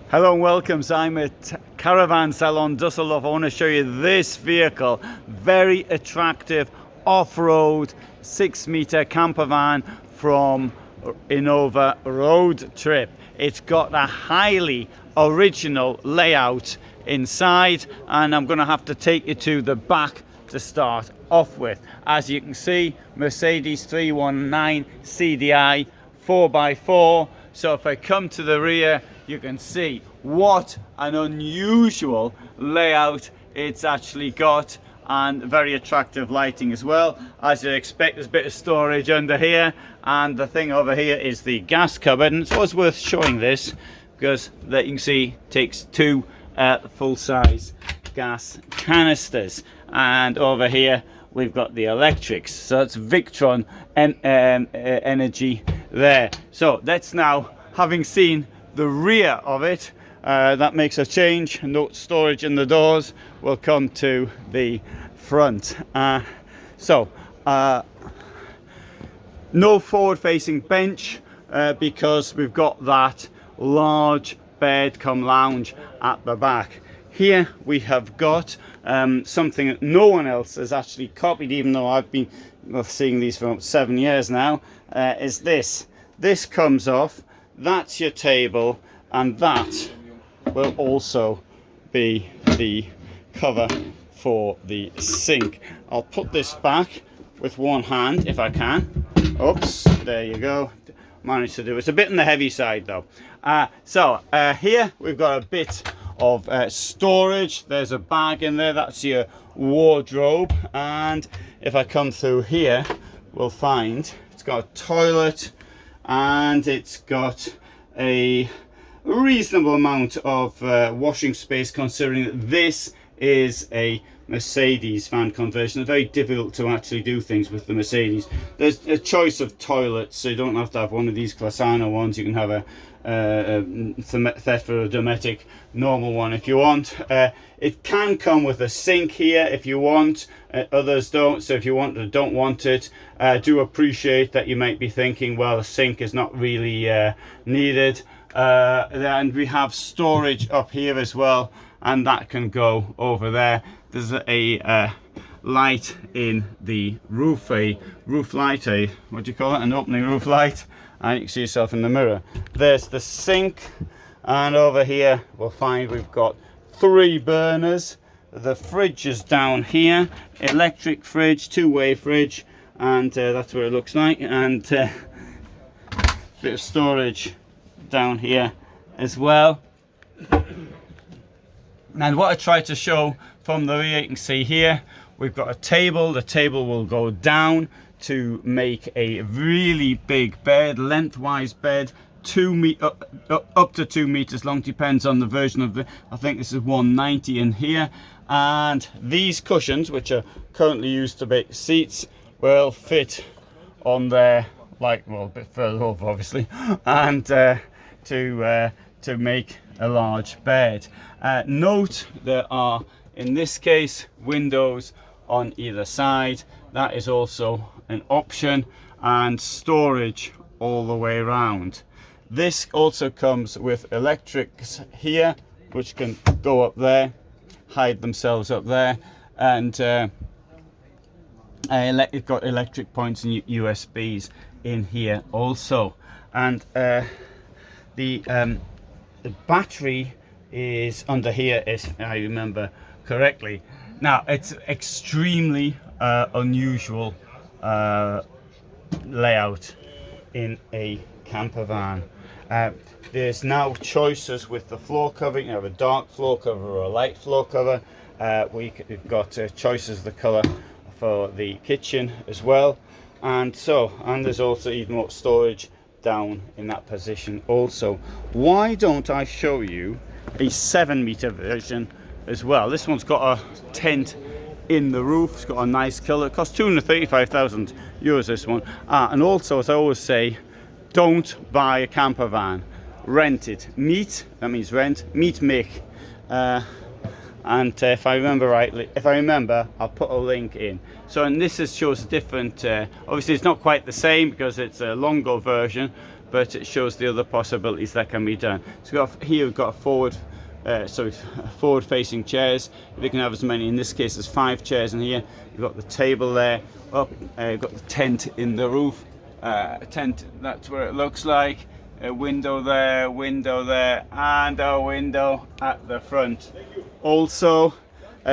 Hello and welcome. So I'm at Caravan Salon Dusseldorf. I want to show you this vehicle. Very attractive off-road 6-meter camper van from Innova Road Trip. It's got a highly original layout inside, and I'm going to have to take you to the back to start off with. As you can see, Mercedes 319 CDI 4x4. So if I come to the rear, you can see what an unusual layout it's actually got, and very attractive lighting as well. As you'd expect, there's a bit of storage under here, and the thing over here is the gas cupboard. And it's always worth showing this because that you can see takes two full-size gas canisters, and over here we've got the electrics. So it's Victron energy there. So that's now, having seen the rear of it, that makes a change. No storage in the doors. We'll come to the front. No forward-facing bench because we've got that large bed come lounge at the back. Here we have got something that no one else has actually copied, even though I've been seeing these for 7 years now, is this. This comes off, that's your table, and that will also be the cover for the sink. I'll put this back with one hand if I can. Oops, there you go. Managed to do it. It's a bit on the heavy side though. Here we've got a bit of storage. There's a bag in there, that's your wardrobe. And if I come through here, we'll find it's got a toilet, and it's got a reasonable amount of washing space, considering that this is a Mercedes van conversion. It's very difficult to actually do things with the Mercedes. There's a choice of toilets, so you don't have to have one of these Classano ones. You can have a Theft or a Dometic normal one if you want. It can come with a sink here if you want. Others don't, so if you want or don't want it, do appreciate that you might be thinking, well, a sink is not really needed. And we have storage up here as well, and that can go over there. There's a light in the roof, a roof light, what do you call it, an opening roof light, and you can see yourself in the mirror. There's the sink, and over here we'll find we've got 3 burners. The fridge is down here, electric fridge, two-way fridge, and that's what it looks like, and bit of storage down here as well. And what I tried to show from the rear, you can see here we've got a table. The table will go down to make a really big bed, lengthwise bed, up to 2 meters long, depends on the version of the, I think this is 190 in here. And these cushions, which are currently used to make seats, will fit on there, like, well, a bit further over obviously, and to make a large bed. Note there are, in this case, windows on either side. That is also an option, and storage all the way around. This also comes with electrics here, which can go up there, hide themselves up there, and it's got electric points and USBs in here also. And the battery is under here, if I remember correctly. Now, it's extremely unusual layout in a camper van. There's now choices with the floor cover. You can have a dark floor cover or a light floor cover. We've got choices of the color for the kitchen as well, and there's also even more storage down in that position also. Why don't I show you a 7-meter version as well? This one's got a tent in the roof. It's got a nice color. It costs 235,000 euros, this one. And also, as I always say, don't buy a camper van, rent it. Meet, that means rent, meet Mick. And if I remember, I'll put a link in. So, and this shows different, obviously it's not quite the same because it's a longer version, but it shows the other possibilities that can be done. So here we've got a forward-facing chairs. You can have as many, in this case, as 5 chairs in here. You've got the table there. Up, you've got the tent in the roof. A tent, that's what it looks like. A window there, and a window at the front. Also,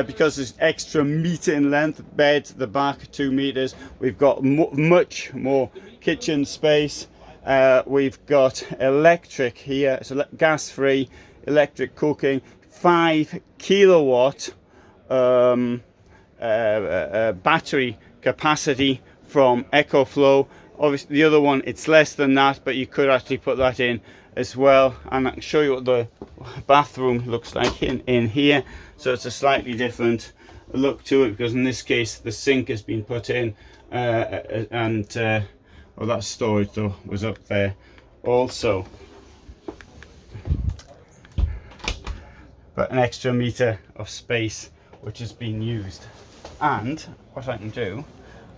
because there's extra meter in length, bed to the back, 2 meters. We've got much more kitchen space. We've got electric here, so gas-free electric cooking, 5 kilowatt battery capacity from EcoFlow. Obviously the other one, it's less than that, but you could actually put that in as well. And I can show you what the bathroom looks like in here. So it's a slightly different look to it, because in this case the sink has been put in, and well, that storage though was up there also. But an extra meter of space which has been used. And what I can do,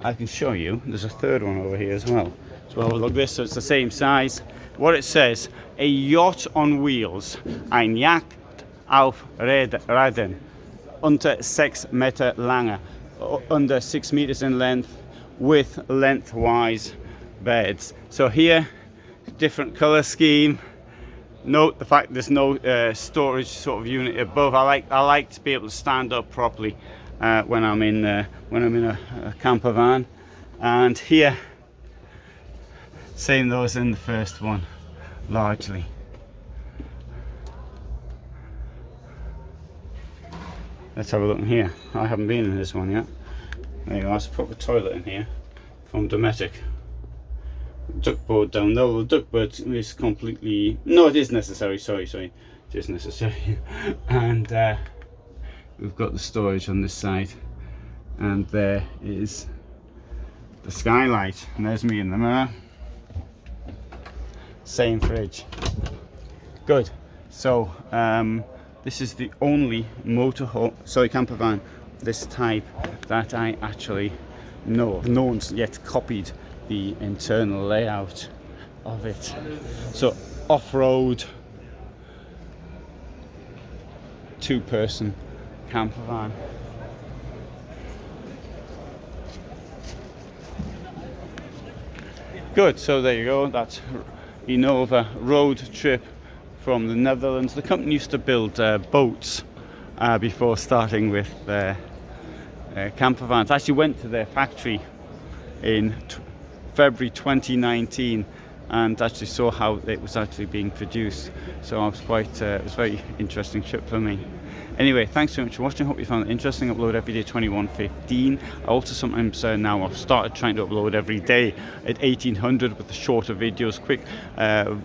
I can show you, there's a third one over here as well. So we'll look at this, so it's the same size. What it says, a yacht on wheels, ein Yacht auf Rädern, unter 6 Meter lange, under 6 meters in length, with lengthwise beds. So here, different color scheme. Note the fact there's no storage sort of unit above. I like to be able to stand up properly when I'm in a camper van. And here, same those in the first one, largely. Let's have a look in here. I haven't been in this one yet. There you go. Let's put the toilet in here from Dometic. Duckboard down there. The duckboard is completely, no, it is necessary, sorry, it is necessary. And we've got the storage on this side, and there is the skylight, and there's me in the mirror. Same fridge. Good. So this is the only camper van this type that I actually know of. No one's yet copied the internal layout of it. So off-road 2-person camper van. Good, so there you go. That's Innova Road Trip from the Netherlands. The company used to build boats before starting with camper vans. I actually went to their factory in February 2019 and actually saw how it was actually being produced. So I was it was a very interesting trip for me. Anyway, thanks so much for watching. Hope you found it interesting. I upload every day 21:15. I also sometimes now I've started trying to upload every day at 1800 with the shorter videos, quick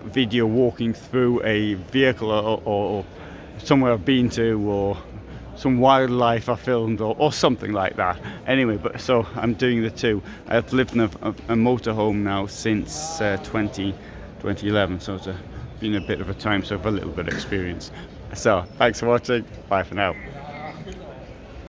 video walking through a vehicle or somewhere I've been to, or some wildlife I filmed, or something like that. Anyway, but so I'm doing the two. I've lived in a motorhome now since 2011, so it's been a bit of a time, so I've a little bit of experience. So thanks for watching. Bye for now.